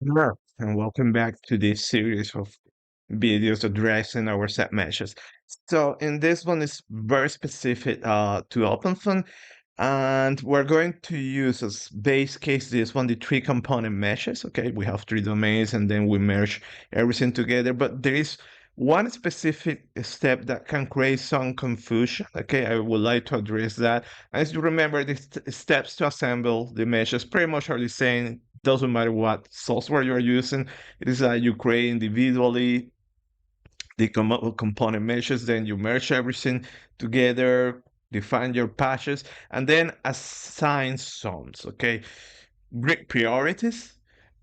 Yeah, and welcome back to this series of videos addressing our set meshes. So in this one is very specific to OpenFOAM, and we're going to use as base case this one, the three component meshes. Okay, we have three domains and then we merge everything together, but there is one specific step that can create some confusion. Okay, I would like to address that. As you remember, the steps to assemble the meshes pretty much are the same. Doesn't matter what software you're using. It is that you create individually the component meshes, then you merge everything together, define your patches, and then assign zones. Okay, grid priorities.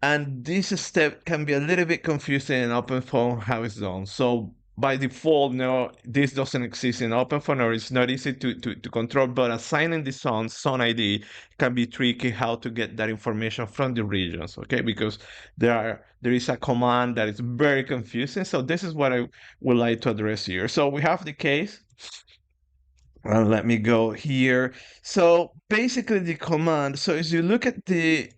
And this step can be a little bit confusing in OpenFOAM how it's done. So by default, no, this doesn't exist in OpenFOAM, or it's not easy to control, but assigning the zone ID can be tricky how to get that information from the regions, okay? Because there is a command that is very confusing. So this is what I would like to address here. So we have the case. Let me go here. So basically the command, so as you look at the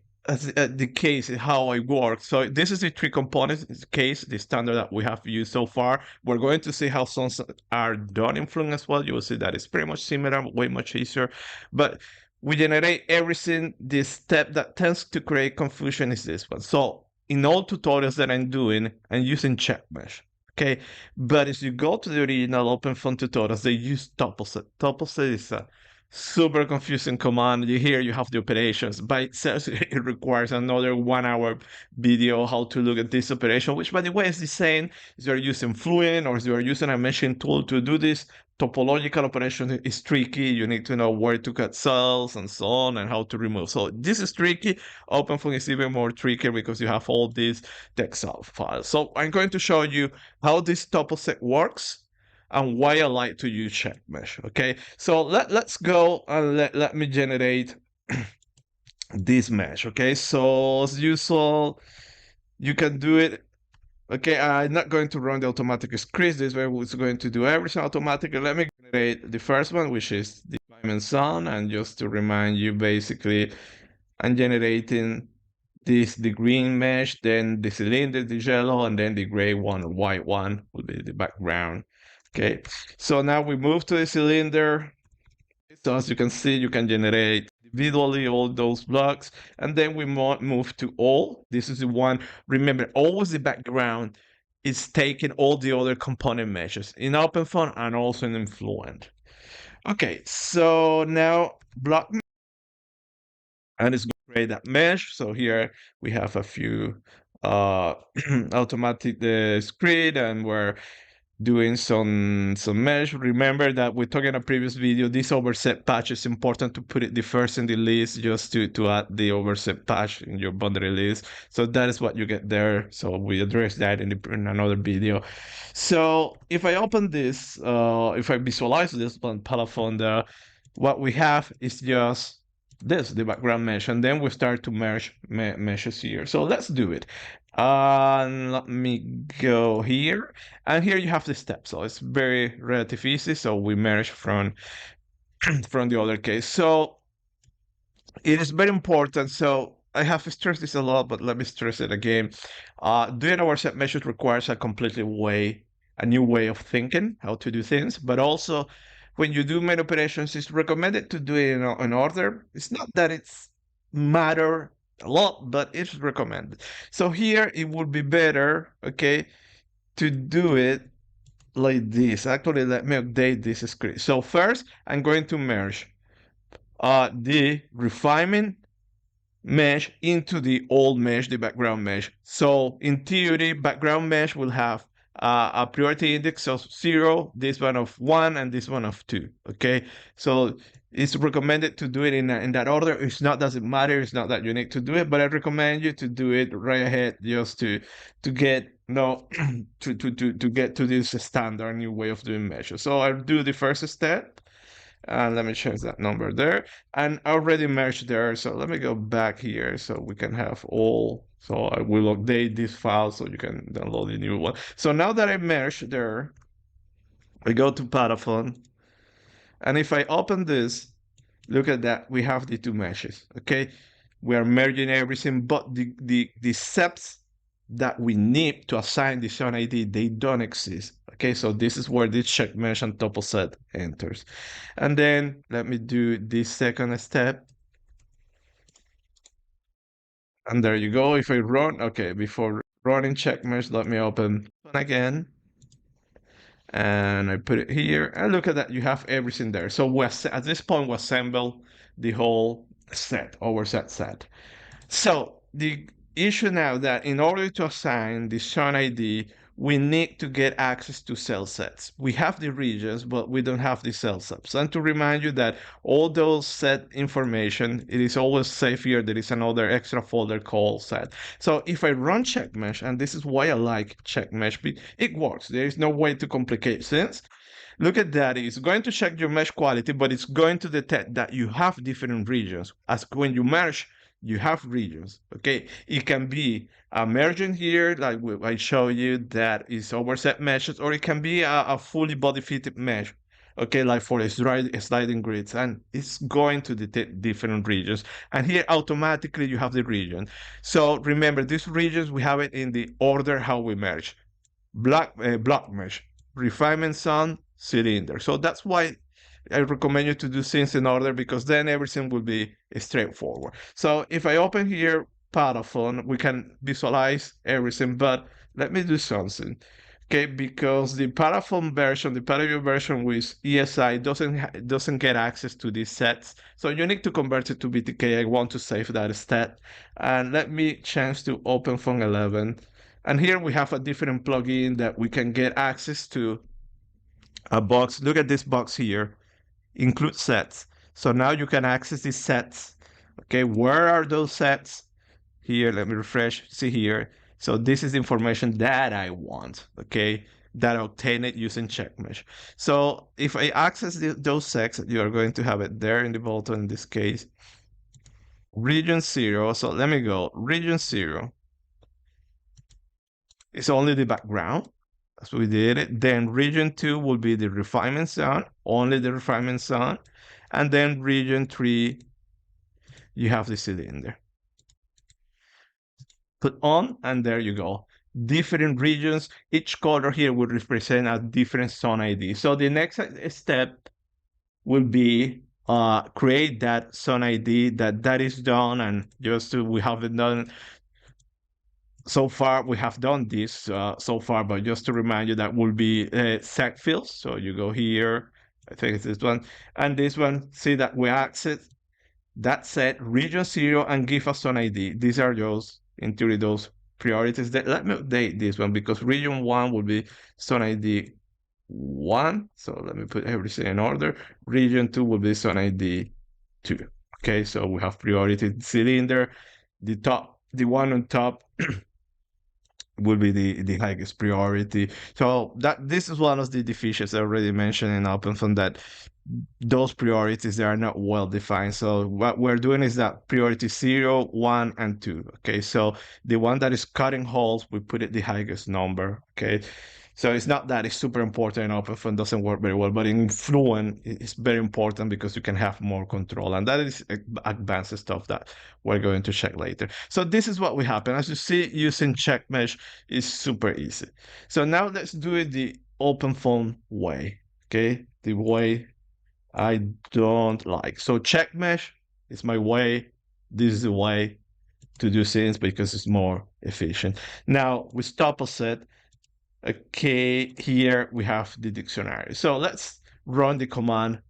case, how it works. So this is the three components case, the standard that we have used so far. We're going to see how zones are done in Fluent as well. You will see that it's pretty much similar, way much easier. But we generate everything. The step that tends to create confusion is this one. So in all tutorials that I'm doing, I'm using checkMesh. Okay, but if you go to the original OpenFOAM tutorials, they use topoSet. topoSet is a super confusing command. You have the operations. By itself, it requires another 1 hour video how to look at this operation, which by the way is the same if you're using Fluent or if you're using a meshing tool to do this. Topological operation is tricky. You need to know where to cut cells and so on and how to remove. So this is tricky. OpenFOAM is even more tricky because you have all these text files. So I'm going to show you how this topoSet works and why I like to use checkMesh. Okay, so let's go and let me generate this mesh. Okay, so as usual, you can do it. Okay, I'm not going to run the automatic scripts. This way it's going to do everything automatically. Let me generate the first one, which is the diamond zone. And just to remind you, basically, I'm generating the green mesh, then the cylinder, the yellow, and then the gray one or white one will be the background. Okay, so now we move to the cylinder. So as you can see, you can generate individually all those blocks, and then we move to all. This is the one. Remember, always the background is taking all the other component meshes in OpenFOAM and also in Fluent. Okay, so now block, and it's going to create that mesh. So here we have a few automatic script, and we're doing some mesh. Remember that we talked in a previous video, this overset patch is important to put it the first in the list just to add the overset patch in your boundary list. So that is what you get there. So we address that in another video. So if I open this, if I visualize this on paraFoam, what we have is just this, the background mesh, and then we start to merge meshes here. So let's do it. Let me go here, and here you have the steps. So it's very relative easy. So we merge from from the other case. So it is very important. So I have stressed this a lot, but let me stress it again. Doing our set meshes requires a new way of thinking how to do things, but also when you do main operations, it's recommended to do it in order. It's not that it's matter a lot, but it's recommended. So here it would be better, okay, to do it like this. Actually, let me update this script. So first, I'm going to merge the refinement mesh into the old mesh, the background mesh. So in theory, background mesh will have a priority index of 0, this one of 1, and this one of 2. Okay, so it's recommended to do it in that order. It's not doesn't matter. It's not that you need to do it, but I recommend you to do it right ahead just to get no to get to this standard new way of doing measures. So I'll do the first step. And let me change that number there. And I already merged there. So let me go back here so we can have all. So I will update this file so you can download the new one. So now that I merged there, I go to paraFoam. And if I open this, look at that. We have the two meshes. Okay. We are merging everything, but the steps that we need to assign the zone ID, they don't exist. Okay, so this is where this checkMesh and topoSet enters. And then let me do this second step. And there you go. If I run, okay, before running checkMesh, let me open again. And I put it here. And look at that, you have everything there. So at this point, we assemble the whole set, Overset set. So the issue now that in order to assign the zone ID, we need to get access to cellSets. We have the regions, but we don't have the cellSets. And to remind you that all those set information, it is always safe here. There is another extra folder called set. So if I run checkMesh, and this is why I like checkMesh, it works. There is no way to complicate things. Look at that. It's going to check your mesh quality, but it's going to detect that you have different regions. As when you merge, you have regions. Okay, it can be a merging here, like I show you, that is overset meshes, or it can be a fully body fitted mesh. Okay, like for a sliding grids, and it's going to detect different regions. And here automatically you have the region. So remember, these regions we have it in the order how we merge. Block mesh, refinement zone, cylinder. So that's why I recommend you to do things in order, because then everything will be straightforward. So if I open here paraFoam, we can visualize everything, but let me do something. Okay, because the paraFoam version, the ParaView version with ESI doesn't get access to these sets. So you need to convert it to BTK. I want to save that stat. And let me change to OpenFOAM 11. And here we have a different plugin that we can get access to a box. Look at this box here, include sets. So now you can access these sets. Okay, where are those sets? Here, let me refresh, see here. So this is the information that I want, okay, that I obtain it using checkMesh. So if I access those sets, you are going to have it there in the bottom in this case. Region 0, so let me go, region 0. It's only the background. That's what we did it. Then region 2 will be the refinement zone, only the refinement zone. And then region 3, you have the cylinder. Put on, and there you go. Different regions, each color here will represent a different zone ID. So the next step will be create that zone ID. That is done, and we haven't done so far. We have done this so far, but just to remind you, that will be setFields. So you go here, I think it's this one, and this one, see that we access that set region 0 and give us zone ID. These are those, in theory, those priorities. Let me update this one, because region 1 will be zone ID 1. So let me put everything in order. Region 2 will be zone ID 2. Okay, so we have priority cylinder. The one on top will be the highest priority. So this is one of the deficiencies I already mentioned in OpenFOAM, that those priorities, they are not well defined. So what we're doing is that priority 0, 1, and 2. Okay, so the one that is cutting holes, we put it the highest number. Okay, so it's not that it's super important in OpenFOAM, doesn't work very well, but in Fluent, it's very important because you can have more control. And that is advanced stuff that we're going to check later. So this is what we happen. As you see, using checkMesh is super easy. So now let's do it the OpenFOAM way. Okay, the way I don't like. So checkMesh is my way. This is the way to do things because it's more efficient. Now with topoSet, okay, here we have the dictionary. So let's run the command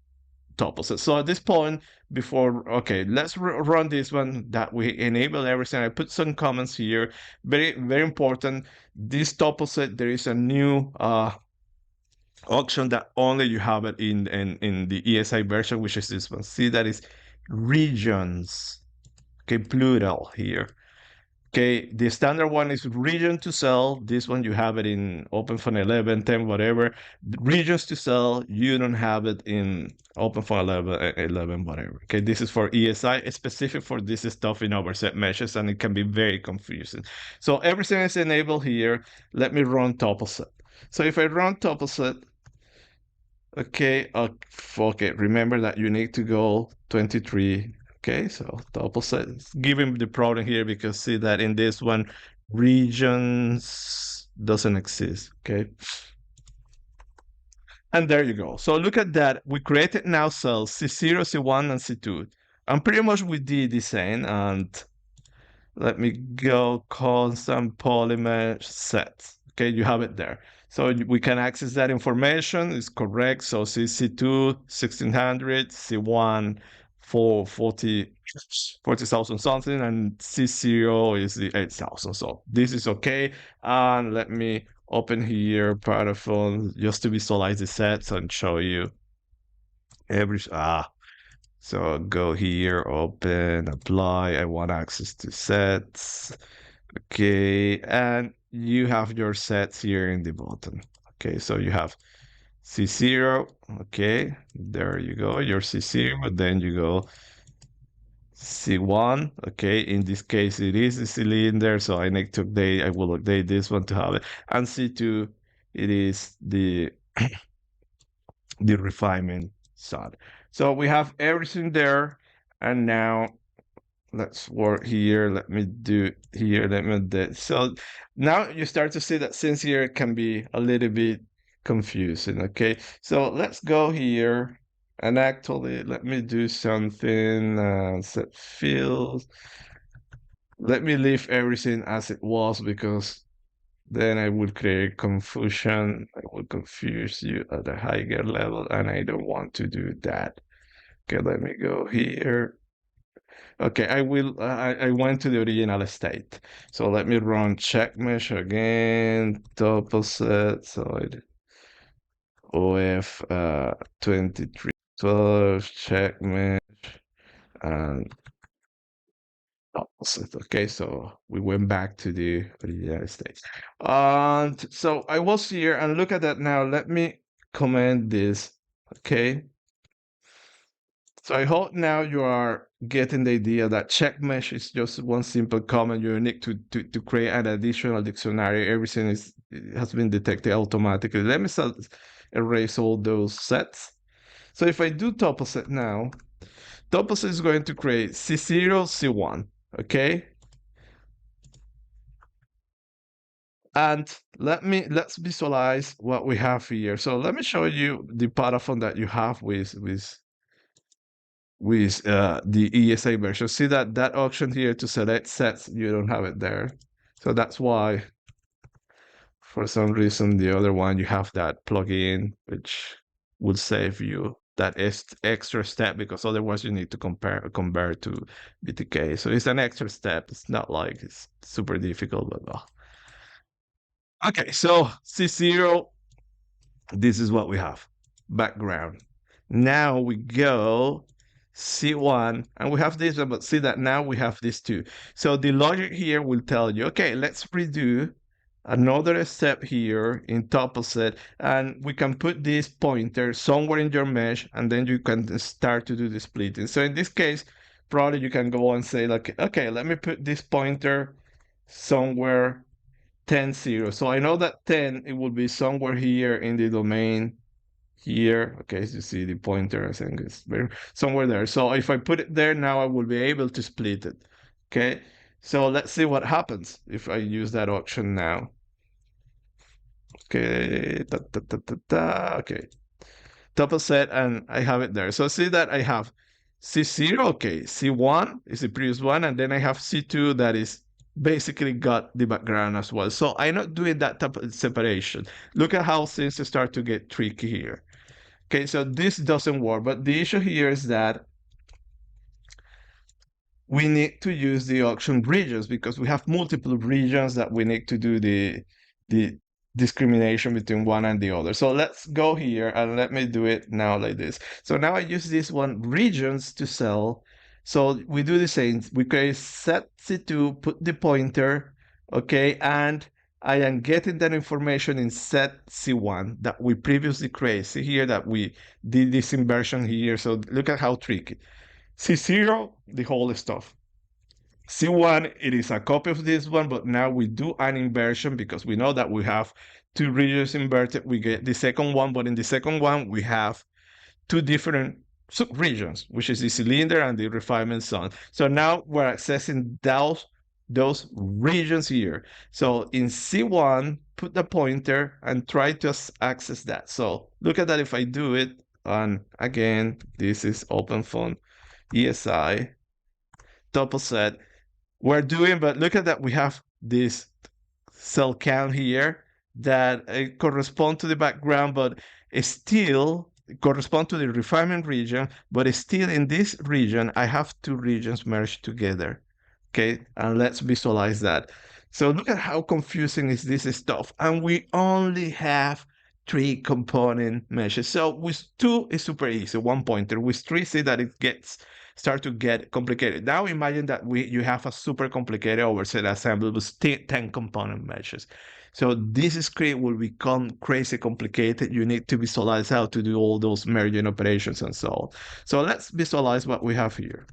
topoSet. So at this point, okay, let's run this one, that we enable everything. I put some comments here. Very, very important. This topoSet, there is a new option that only you have it in the ESI version, which is this one. See, that is regions. Okay, plural here. Okay, the standard one is region to cell. This one you have it in OpenFOAM 11, 10, whatever. Regions to cell, you don't have it in OpenFOAM 11, whatever. Okay, this is for ESI. It's specific for this stuff in overset meshes, and it can be very confusing. So everything is enabled here. Let me run topoSet. So if I run topoSet, okay, remember that you need to go 23, Okay, so topoSet, give him the problem here because see that in this one, regions doesn't exist, okay? And there you go. So look at that. We created now cells C0, C1, and C2. And pretty much we did the same. And let me go constant polymer sets. Okay, you have it there. So we can access that information. It's correct. So C2, 1600, C1, 40,000 something, and C0 is the 8,000. So this is okay. And let me open here paraFoam just to visualize the sets and show you every so go here, open, apply. I want access to sets. Okay, and you have your sets here in the bottom. Okay, so you have C0. Okay, there you go, your C0. Then you go C1. Okay, in this case, it is a cylinder, so I need to update. I will update this one to have it. And C2, it is the refinement side. So we have everything there, and now let's work here. Let me do here. Let me do. So now you start to see that since here can be a little bit confusing. Okay, so let's go here and actually let me do something. Set fields. Let me leave everything as it was because then I would create confusion. I will confuse you at a higher level, and I don't want to do that. Okay, let me go here. Okay, I went to the original state. So let me run checkMesh again, topoSet, so it OF 2312, checkMesh, and topoSet. Okay, so we went back to the original state. And so I was here, and look at that now. Let me comment this. Okay. So I hope now you are getting the idea that checkMesh is just one simple command unique to create an additional dictionary. Everything has been detected automatically. Let me erase all those sets. So if I do topoSet now, topoSet is going to create C0, C1, okay? And let's visualize what we have here. So let me show you the paraFoam that you have with the ESA version. See that option here to select sets, you don't have it there. So that's why, for some reason, the other one, you have that plugin, which will save you that extra step, because otherwise you need to convert to BTK. So it's an extra step. It's not like it's super difficult, but okay, so C0, this is what we have. Background. Now we go C1, and we have this one, but see that now we have this too. So the logic here will tell you, okay, let's redo another step here in topoSet, and we can put this pointer somewhere in your mesh, and then you can start to do the splitting. So in this case, probably you can go and say like, okay, let me put this pointer somewhere 10, 0. So I know that 10, it will be somewhere here in the domain here. Okay, so you see the pointer, I think it's very somewhere there. So if I put it there now, I will be able to split it. Okay, so let's see what happens if I use that option now. Okay, okay, topoSet, and I have it there. So see that I have C0, okay, C1 is the previous one, and then I have C2 that is basically got the background as well. So I'm not doing that type of separation. Look at how things start to get tricky here. Okay, so this doesn't work, but the issue here is that we need to use the option regions because we have multiple regions that we need to do the discrimination between one and the other. So let's go here and let me do it now like this. So now I use this one regions to cell. So we do the same. We create set C2, put the pointer, okay, and I am getting that information in set C1 that we previously created. See here that we did this inversion here. So look at how tricky. C0, the whole stuff. C1, it is a copy of this one, but now we do an inversion because we know that we have two regions inverted. We get the second one, but in the second one, we have two different subregions, which is the cylinder and the refinement zone. So now we're accessing those regions here. So in C1, put the pointer and try to access that. So look at that if I do it. And again, this is OpenFOAM, ESI, topoSet. We're doing, but look at that. We have this cell count here that correspond to the background, but it still correspond to the refinement region, but it's still in this region, I have two regions merged together. Okay, and let's visualize that. So look at how confusing is this stuff. And we only have three component meshes. So with two, it's super easy, one pointer. With three, see that it start to get complicated. Now imagine that you have a super complicated overset assembly with 10 component meshes. So this script will become crazy complicated. You need to visualize how to do all those merging operations and so on. So let's visualize what we have here.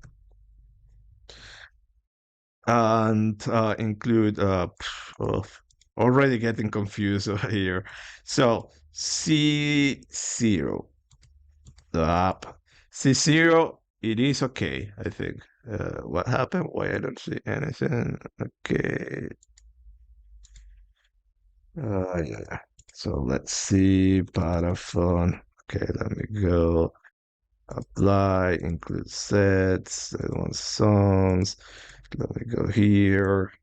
And include, already getting confused here. So C0, the app. C0, it is okay, I think. What happened? Why I don't see anything? Okay. Yeah. So let's see, paraFoam. Okay, let me go. Apply, include sets, I want songs. Let me go here.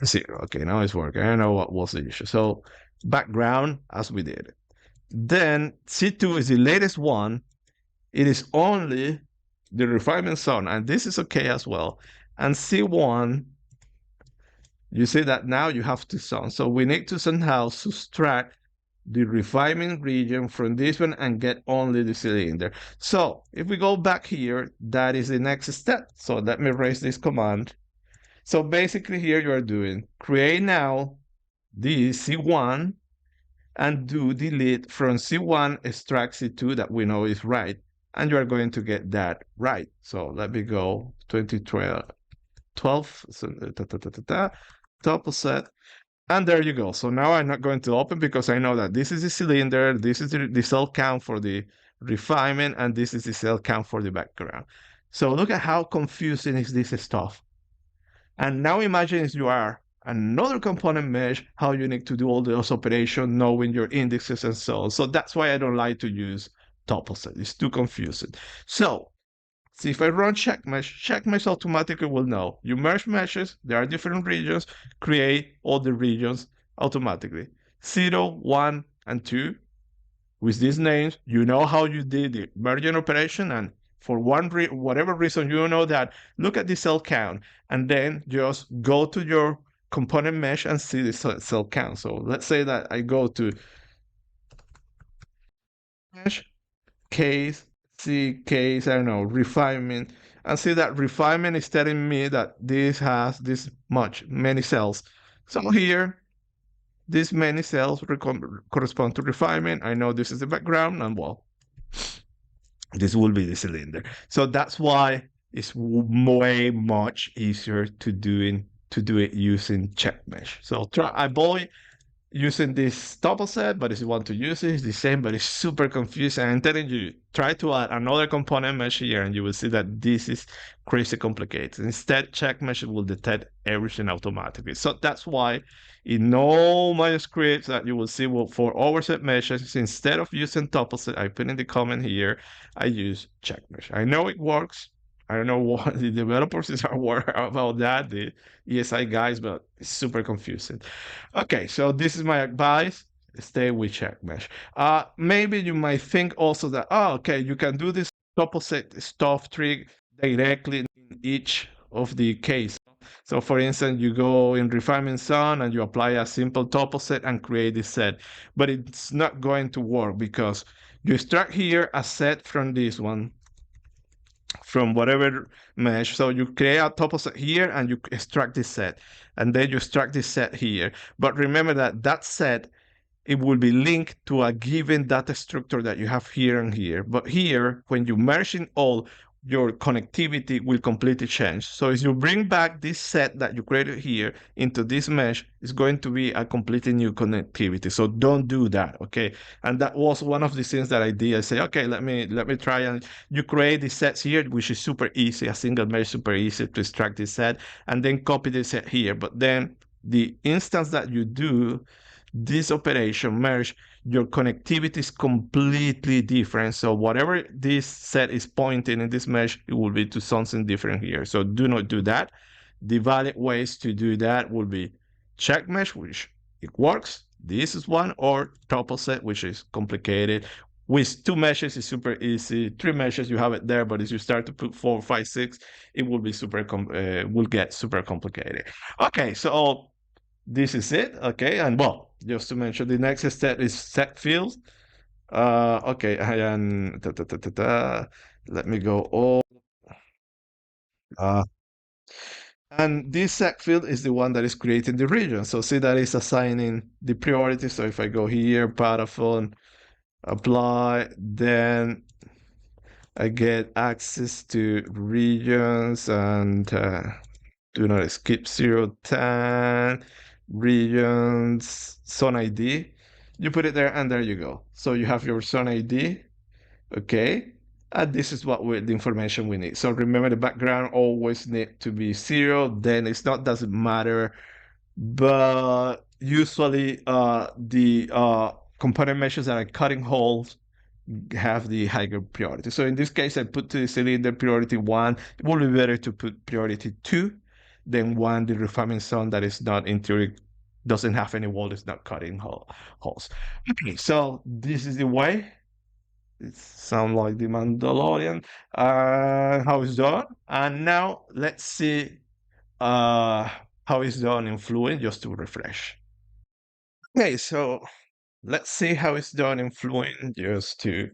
Zero. Okay, now it's working. I don't know what was the issue. So background, as we did. Then C2 is the latest one. It is only the refinement zone, and this is okay as well. And C1, you see that now you have two zones. So we need to somehow subtract the refinement region from this one and get only the cylinder. So if we go back here, that is the next step. So let me raise this command. So basically here you are doing create now the C1 and do delete from C1 extract C2 that we know is right. And you are going to get that right. So let me go 2012, so, topoSet. And there you go. So now I'm not going to open because I know that this is the cylinder, this is the cell count for the refinement, and this is the cell count for the background. So look at how confusing is this stuff. And now imagine if you are another component mesh, how you need to do all those operations, knowing your indexes and so on. So that's why I don't like to use topoSet. It's too confusing. So see, if I run checkMesh automatically will know. You merge meshes, there are different regions, create all the regions automatically. 0, 1, and 2. With these names, you know how you did the merging operation, and for whatever reason, you know that, look at the cell count, and then just go to your component mesh and see the cell count. So let's say that I go to mesh, case, see case, I don't know, refinement, and see that refinement is telling me that this has this many cells. So here, these many cells correspond to refinement. I know this is the background, and well, this will be the cylinder. So that's why it's way much easier to do it using checkMesh. So I boy using this topoSet, but if you want to use it, it's the same, but it's super confusing. I'm telling you, try to add another component mesh here, and you will see that this is crazy complicated. Instead, checkMesh will detect everything automatically. So that's why in all my scripts that you will see for overset meshes, instead of using topoSet, I put in the comment here, I use checkMesh. I know it works. I don't know what the developers are worried about that, the ESI guys, but it's super confusing. Okay, so this is my advice. Stay with checkMesh. Maybe you might think also that, okay, you can do this topoSet stuff trick directly in each of the case. So for instance, you go in refinement zone and you apply a simple topoSet and create this set, but it's not going to work because you extract here a set from this one, from whatever mesh. So you create a topoSet here and you extract this set, and then you extract this set here. But remember that set, it will be linked to a given data structure that you have here and here. But here, when you merge in all, your connectivity will completely change. So if you bring back this set that you created here into this mesh, it's going to be a completely new connectivity. So don't do that, okay? And that was one of the things that I did. I say, okay, let me try, and you create the sets here, which is super easy, a single mesh, super easy to extract this set, and then copy the set here. But then the instance that you do this operation merge, your connectivity is completely different. So whatever this set is pointing in this mesh, it will be to something different here. So do not do that. The valid ways to do that will be checkMesh, which it works. This is one, or topoSet, which is complicated. With two meshes, it's super easy. Three meshes, you have it there, but if you start to put 4, 5, 6, it will be will get super complicated. Okay, so this is it. Okay, and well, just to mention, the next step is setFields. Okay, and let me go all. Uh, and this set field is the one that is creating the region. So see that is assigning the priority. So if I go here, paraFoam, apply, then I get access to regions, and do not skip 0, 10, regions, zone ID. You put it there, and there you go. So you have your zone ID, okay? And this is what the information we need. So remember, the background always need to be 0. Then it's not, doesn't matter, but usually the component meshes that are cutting holes have the higher priority. So in this case, I put to the cylinder priority 1. It would be better to put priority 2 than 1, the refinement zone that is not, in theory, doesn't have any wall, it's not cutting holes. Okay, so this is the way. It sounds like the Mandalorian. How it's done. And now let's see how it's done in Fluent, just to refresh. Okay, so let's see how it's done in Fluent, just to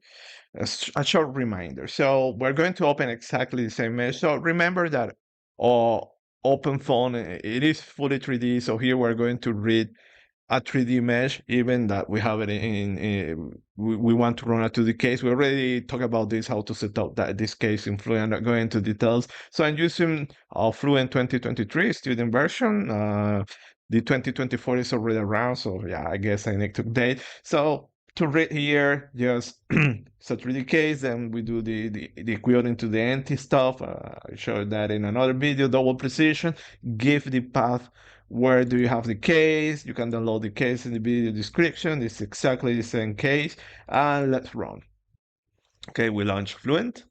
a short reminder. So we're going to open exactly the same mesh. So remember that OpenFOAM, it is fully 3D. So here we're going to read a 3D mesh, even that we have it we want to run a 2D case. We already talked about this, how to set up this case in Fluent. I'm not going into details. So I'm using Fluent 2023 student version. The 2024 is already around, so yeah, I guess I need to update. So to read here, just it's a 3D case, then we do the equivalent to the empty stuff. I showed that in another video, double precision, give the path where do you have the case. You can download the case in the video description. It's exactly the same case, and let's run. Okay, we launch Fluent.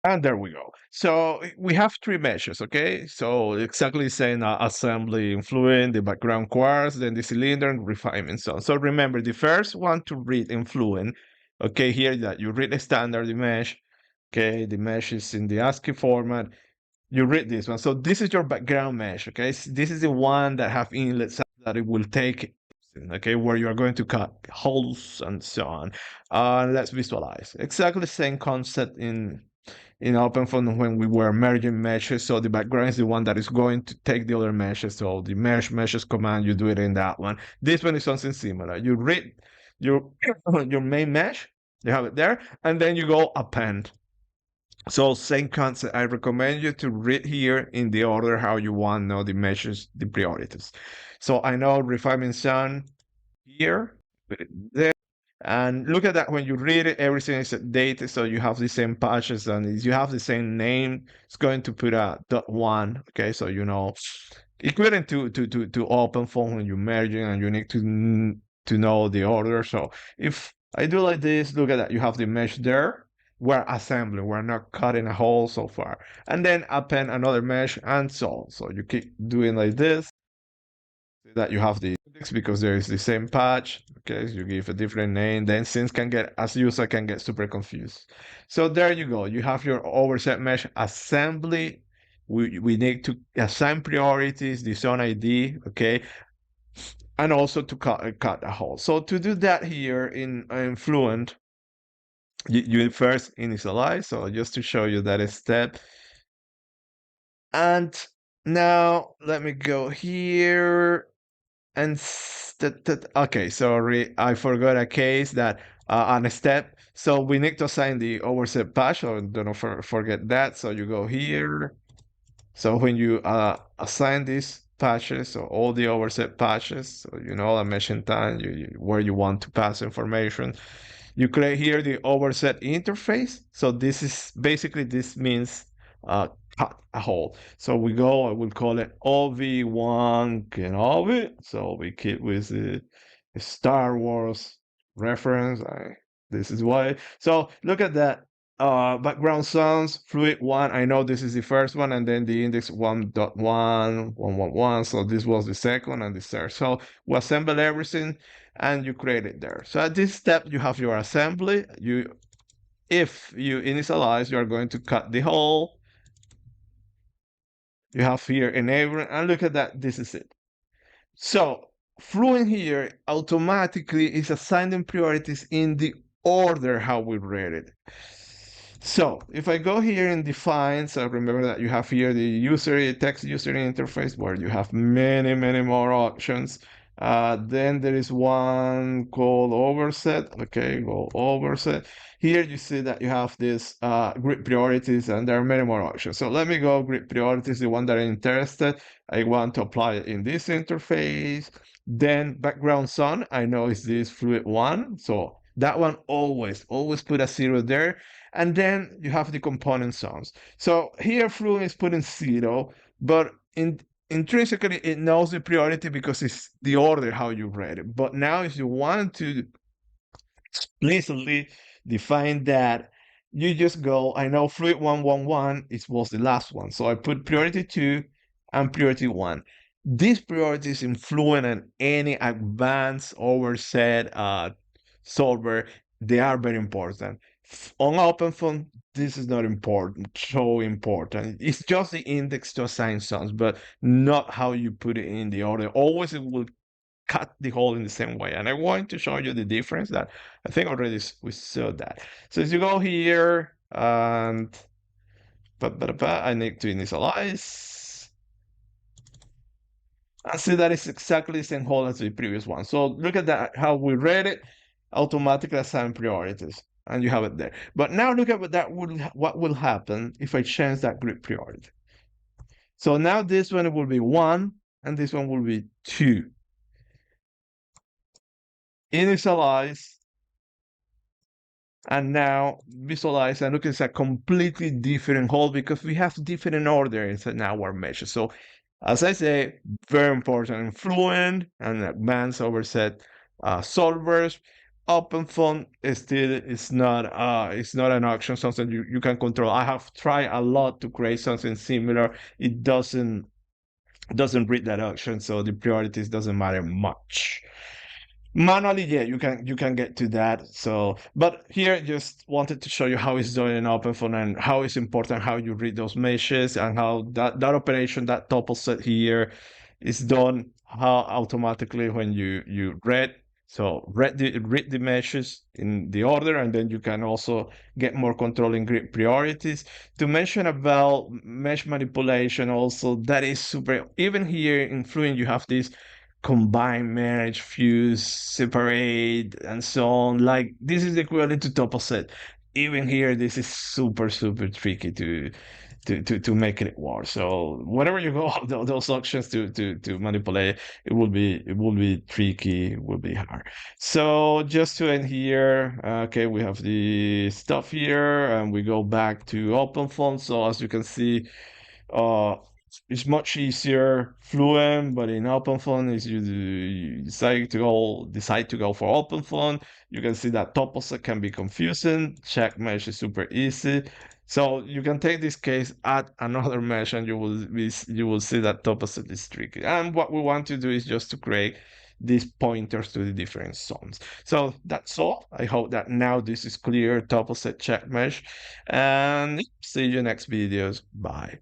And there we go. So we have 3 meshes, okay? So exactly the same assembly in Fluent, the background quartz, then the cylinder and refinement zone. So remember, the first one to read in Fluent, okay, here that you read the standard, the mesh, okay, the mesh is in the ASCII format. You read this one. So this is your background mesh, okay? This is the one that have inlets that it will take, okay, where you are going to cut holes and so on. Let's visualize. Exactly the same concept in OpenFOAM when we were merging meshes. So the background is the one that is going to take the other meshes. So the merge meshes command, you do it in that one. This one is something similar. You read your your main mesh, you have it there, and then you go append. So same concept. I recommend you to read here in the order how you want now the meshes, the priorities. So I know refinement zone here, put it there. And look at that, when you read it, everything is dated, so you have the same patches, and if you have the same name, it's going to put a .1, okay? So you know, equivalent to OpenFOAM when you're merging, and you need to know the order. So if I do like this, look at that, you have the mesh there. We're assembling, we're not cutting a hole so far. And then append another mesh, and so on. So you keep doing like this, that you have the because there is the same patch. Okay, you give a different name, then things can get, as user can get super confused. So there you go. You have your overset mesh assembly. We need to assign priorities, the zone ID, okay, and also to cut a hole. So to do that here in Fluent, you first initialize. So just to show you that step. And now let me go here. And okay, sorry, I forgot a case that on a step. So we need to assign the overset patch, so don't forget that. So you go here. So when you assign these patches, so all the overset patches, so you know, I mentioned that where you want to pass information, you create here the overset interface. So this is basically, this means cut a hole. So we go, I will call it OV1 Kenobi. So we keep with the Star Wars reference. This is why. So look at that. Background sounds, fluid one. I know this is the first one, and then the index 1.1, So this was the second and the third. So we assemble everything and you create it there. So at this step, you have your assembly. If you initialize, you are going to cut the hole. You have here enable, and look at that. This is it. So Fluent here automatically is assigning priorities in the order how we read it. So if I go here and define, so remember that you have here the text user interface where you have many more options. Then there is one called Overset. Okay, go Overset. Here you see that you have this grid priorities, and there are many more options. So let me go grid priorities, the one that I'm interested. I want to apply it in this interface. Then background sun, I know is this fluid one. So that one always put a 0 there. And then you have the component zones. So here Fluent is putting 0, but intrinsically it knows the priority because it's the order how you read it. But now if you want to explicitly define that, you just go, I know fluid 111 was the last one. So I put priority 2 and priority 1. These priorities in Fluent and any advanced overset solver, they are very important. On OpenFOAM, this is not important, so important. It's just the index to assign zones, but not how you put it in the order. Always it will cut the hole in the same way. And I want to show you the difference that I think already we saw that. So as you go here and I need to initialize. And see that it's exactly the same hole as the previous one. So look at that, how we read it, automatically assign priorities. And you have it there. But now look at what will happen if I change that grid priority. So now this one will be 1, and this one will be 2. Initialize, and now visualize, and look, it's a completely different hole because we have different orders in our meshes. So as I say, very important in Fluent and advanced overset solvers. OpenFOAM is not an option, something you can control. I have tried a lot to create something similar. It doesn't read that option, so the priorities doesn't matter much. Manually, yeah, you can get to that. So, but here just wanted to show you how it's done in OpenFOAM and how it's important how you read those meshes and how that operation, that topoSet here, is done how automatically when you read. So read the meshes in the order, and then you can also get more control in grid priorities. To mention about mesh manipulation also, that is super. Even here in Fluent, you have this combine, manage, fuse, separate, and so on. Like this is equivalent to topoSet. Even here, this is super tricky to make it work. So whenever you go those options to manipulate, it will be tricky, it will be hard. So just to end here, okay, we have the stuff here, and we go back to OpenFOAM. So as you can see, uh, it's much easier Fluent, but in OpenFOAM is you decide to go for OpenFOAM. You can see that topoSet can be confusing. checkMesh is super easy. So you can take this case, add another mesh, and you will see that topoSet is tricky. And what we want to do is just to create these pointers to the different zones. So that's all. I hope that now this is clear. topoSet checkMesh, and see you next videos. Bye.